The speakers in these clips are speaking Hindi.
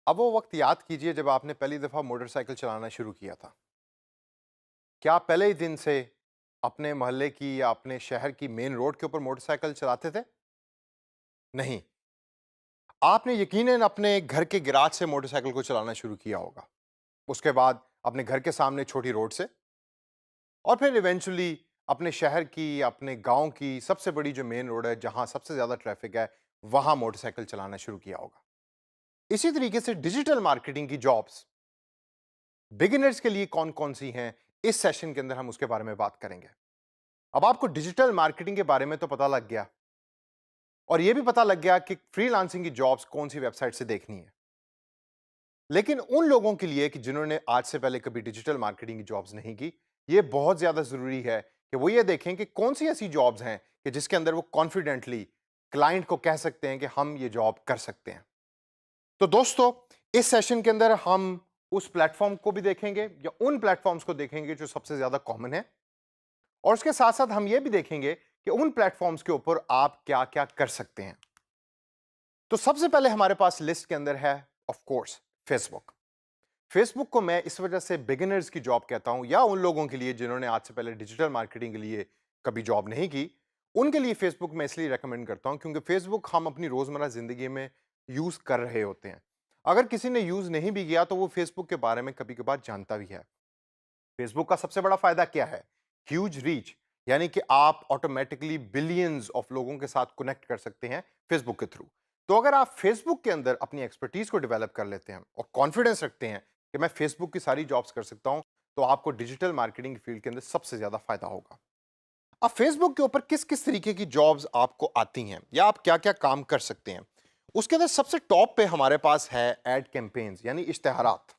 अब वो वक्त याद कीजिए जब आपने पहली दफा मोटरसाइकिल चलाना शुरू किया था। क्या आप पहले ही दिन से अपने मोहल्ले की या अपने शहर की मेन रोड के ऊपर मोटरसाइकिल चलाते थे? नहीं। आपने यकीनन अपने घर के गैराज से मोटरसाइकिल को चलाना शुरू किया होगा। उसके बाद अपने घर के सामने छोटी रोड से, और फिर इवेंचुअली अपने शहर की, अपने गांव की सबसे बड़ी जो मेन रोड है जहां सबसे ज्यादा ट्रैफिक है, वहां मोटरसाइकिल चलाना शुरू किया होगा। इसी तरीके से डिजिटल मार्केटिंग की जॉब्स बिगिनर्स के लिए कौन कौन सी हैं, इस सेशन के अंदर हम उसके बारे में बात करेंगे। अब आपको डिजिटल मार्केटिंग के बारे में तो पता लग गया, और यह भी पता लग गया कि फ्रीलांसिंग की जॉब्स कौन सी वेबसाइट से देखनी है। लेकिन उन लोगों के लिए कि जिन्होंने आज से पहले कभी डिजिटल मार्केटिंग की जॉब्स नहीं की, यह बहुत ज्यादा जरूरी है कि वो ये देखें कि कौन सी ऐसी जॉब्स हैं कि जिसके अंदर वो कॉन्फिडेंटली क्लाइंट को कह सकते हैं कि हम ये जॉब कर सकते हैं। तो दोस्तों, इस सेशन के अंदर हम उस प्लेटफॉर्म को भी देखेंगे या उन प्लेटफॉर्म्स को देखेंगे जो सबसे ज्यादा कॉमन है, और उसके साथ साथ हम यह भी देखेंगे कि उन प्लेटफॉर्म्स के ऊपर आप क्या क्या कर सकते हैं। तो सबसे पहले हमारे पास लिस्ट के अंदर है ऑफ कोर्स फेसबुक। फेसबुक को मैं इस वजह से बिगिनर्स की जॉब कहता हूं, या उन लोगों के लिए जिन्होंने आज से पहले डिजिटल मार्केटिंग के लिए कभी जॉब नहीं की, उनके लिए फेसबुक मैं इसलिए रेकमेंड करता हूं क्योंकि फेसबुक हम अपनी रोजमर्रा जिंदगी में यूज कर रहे होते हैं। अगर किसी ने यूज नहीं भी किया तो वो फेसबुक के बारे में कभी कभार जानता भी है। फेसबुक का सबसे बड़ा फायदा क्या है? ह्यूज रीच, यानी कि आप ऑटोमेटिकली बिलियंस ऑफ लोगों के साथ कनेक्ट कर सकते हैं फेसबुक के थ्रू। तो अगर आप फेसबुक के अंदर अपनी एक्सपर्टीज को डेवलप कर लेते हैं और कॉन्फिडेंस रखते हैं कि मैं फेसबुक की सारी जॉब्स कर सकता हूं, तो आपको डिजिटल मार्केटिंग फील्ड के अंदर सबसे ज्यादा फायदा होगा। अब फेसबुक के ऊपर किस किस तरीके की जॉब्स आपको आती हैं या आप क्या क्या काम कर सकते हैं, उसके अंदर सबसे टॉप पे हमारे पास है एड कैंपेन्स यानी इश्तेहारात।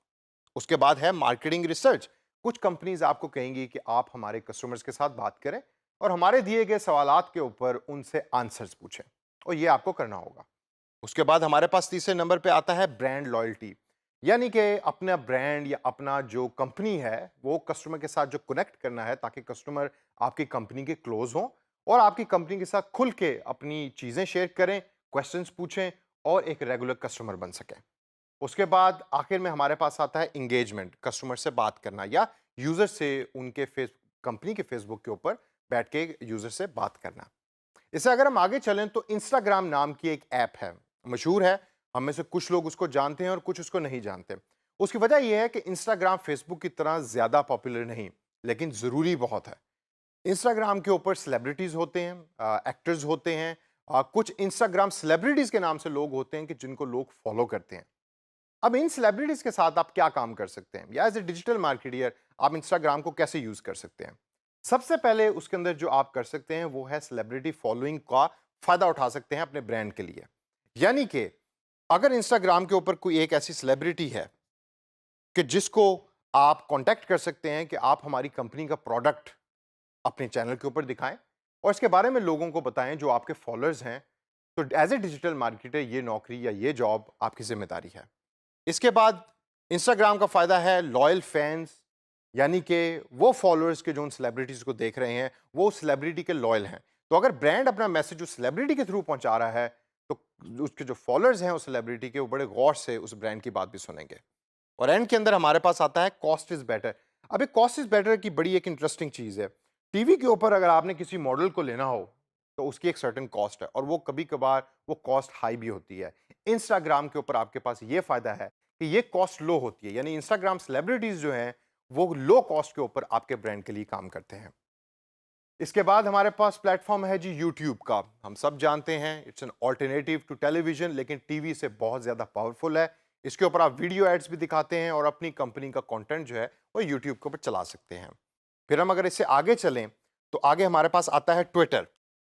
उसके बाद है मार्केटिंग रिसर्च। कुछ कंपनीज आपको कहेंगी कि आप हमारे कस्टमर्स के साथ बात करें और हमारे दिए गए सवालात के ऊपर उनसे आंसर्स पूछें, और ये आपको करना होगा। उसके बाद हमारे पास तीसरे नंबर पे आता है ब्रांड लॉयल्टी, यानी कि अपना ब्रांड या अपना जो कंपनी है वो कस्टमर के साथ जो कनेक्ट करना है, ताकि कस्टमर आपकी कंपनी के क्लोज हों और आपकी कंपनी के साथ खुल के अपनी चीजें शेयर करें, क्वेश्चंस पूछें और एक रेगुलर कस्टमर बन सकें। उसके बाद आखिर में हमारे पास आता है इंगेजमेंट, कस्टमर से बात करना या यूजर से उनके फेस कंपनी के फेसबुक के ऊपर बैठ के यूजर से बात करना। इसे अगर हम आगे चलें तो इंस्टाग्राम नाम की एक ऐप है, मशहूर है। हम में से कुछ लोग उसको जानते हैं और कुछ उसको नहीं जानते। उसकी वजह यह है कि इंस्टाग्राम फेसबुक की तरह ज्यादा पॉपुलर नहीं, लेकिन जरूरी बहुत है। इंस्टाग्राम के ऊपर सेलिब्रिटीज होते हैं, एक्टर्स होते हैं, कुछ इंस्टाग्राम सेलिब्रिटीज के नाम से लोग होते हैं कि जिनको लोग फॉलो करते हैं। अब इन सेलिब्रिटीज के साथ आप क्या काम कर सकते हैं, या एज ए डिजिटल मार्केटियर आप इंस्टाग्राम को कैसे यूज कर सकते हैं? सबसे पहले उसके अंदर जो आप कर सकते हैं वो है सेलिब्रिटी फॉलोइंग का फायदा उठा सकते हैं अपने ब्रांड के लिए। यानी कि अगर इंस्टाग्राम के ऊपर कोई एक ऐसी सेलिब्रिटी है कि जिसको आप कांटेक्ट कर सकते हैं कि आप हमारी कंपनी का प्रोडक्ट अपने चैनल के ऊपर दिखाएं और इसके बारे में लोगों को बताएं जो आपके फॉलोअर्स हैं, तो एज ए डिजिटल मार्केटर ये नौकरी या ये जॉब आपकी जिम्मेदारी है। इसके बाद इंस्टाग्राम का फायदा है लॉयल फैंस, यानी कि वो फॉलोअर्स के जो उन सेलिब्रिटीज को देख रहे हैं वो सेलिब्रिटी के लॉयल हैं। तो अगर ब्रांड अपना मैसेज उस सेलिब्रिटी के थ्रू पहुंचा रहा है, तो उसके जो फॉलोअर्स हैं उस सेलिब्रिटी के, वो बड़े गौर से उस ब्रांड की बात भी सुनेंगे। और एंड के अंदर हमारे पास आता है कॉस्ट इज बेटर। अब एक कॉस्ट इज बेटर की बड़ी एक इंटरेस्टिंग चीज है। टीवी के ऊपर अगर आपने किसी मॉडल को लेना हो तो उसकी एक सर्टेन कॉस्ट है, और वो कभी कभार वो कॉस्ट हाई भी होती है। इंस्टाग्राम के ऊपर आपके पास ये फायदा है कि ये कॉस्ट लो होती है, यानी इंस्टाग्राम सेलिब्रिटीज जो हैं वो लो कॉस्ट के ऊपर आपके ब्रांड के लिए काम करते हैं। इसके बाद हमारे पास प्लेटफॉर्म है जी यूट्यूब का। हम सब जानते हैं it's an alternative to television, लेकिन टीवी से बहुत ज्यादा पावरफुल है। इसके ऊपर आप वीडियो एड्स भी दिखाते हैं और अपनी कंपनी का कंटेंट जो है वो यूट्यूब के ऊपर चला सकते हैं। फिर हम अगर इससे आगे चलें तो आगे हमारे पास आता है ट्विटर।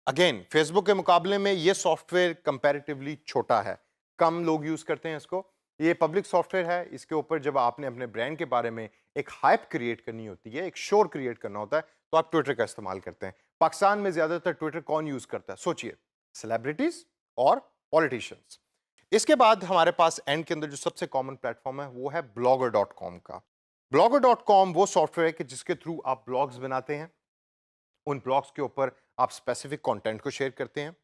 अगेन फेसबुक के मुकाबले में ये सॉफ्टवेयर कंपैरेटिवली छोटा है, कम लोग यूज करते हैं इसको। ये पब्लिक सॉफ्टवेयर है। इसके ऊपर जब आपने अपने ब्रांड के बारे में एक हाइप क्रिएट करनी होती है, एक शोर क्रिएट करना होता है, तो आप ट्विटर का इस्तेमाल करते हैं। पाकिस्तान में ज्यादातर ट्विटर कौन यूज करता है? सोचिए, सेलिब्रिटीज और पॉलिटिशियंस। इसके बाद हमारे पास एंड के अंदर जो सबसे कॉमन प्लेटफॉर्म है वो है ब्लॉगर डॉट कॉम का। ब्लॉगर डॉट कॉम वो सॉफ्टवेयर है कि जिसके थ्रू आप ब्लॉग्स बनाते हैं। उन ब्लॉग्स के ऊपर आप स्पेसिफिक कंटेंट को शेयर करते हैं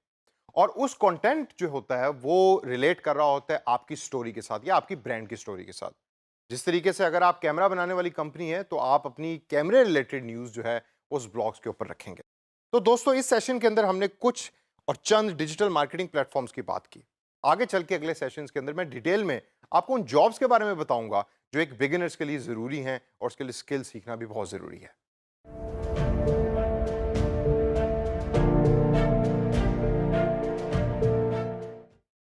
और उस कंटेंट जो होता है वो रिलेट कर रहा होता है आपकी स्टोरी के साथ या आपकी ब्रांड की स्टोरी के साथ। जिस तरीके से अगर आप कैमरा बनाने वाली कंपनी है तो आप अपनी कैमरे रिलेटेड न्यूज़ जो है उस ब्लॉग्स के ऊपर रखेंगे। तो दोस्तों इस सेशन के अंदर हमने कुछ और चंद डिजिटल मार्केटिंग प्लेटफॉर्म्स की बात की। आगे चल के अगले सेशंस के अंदर मैं डिटेल में आपको उन जॉब्स के बारे में बताऊंगा जो एक बिगिनर्स के लिए ज़रूरी हैं और उसके लिए स्किल सीखना भी बहुत ज़रूरी है।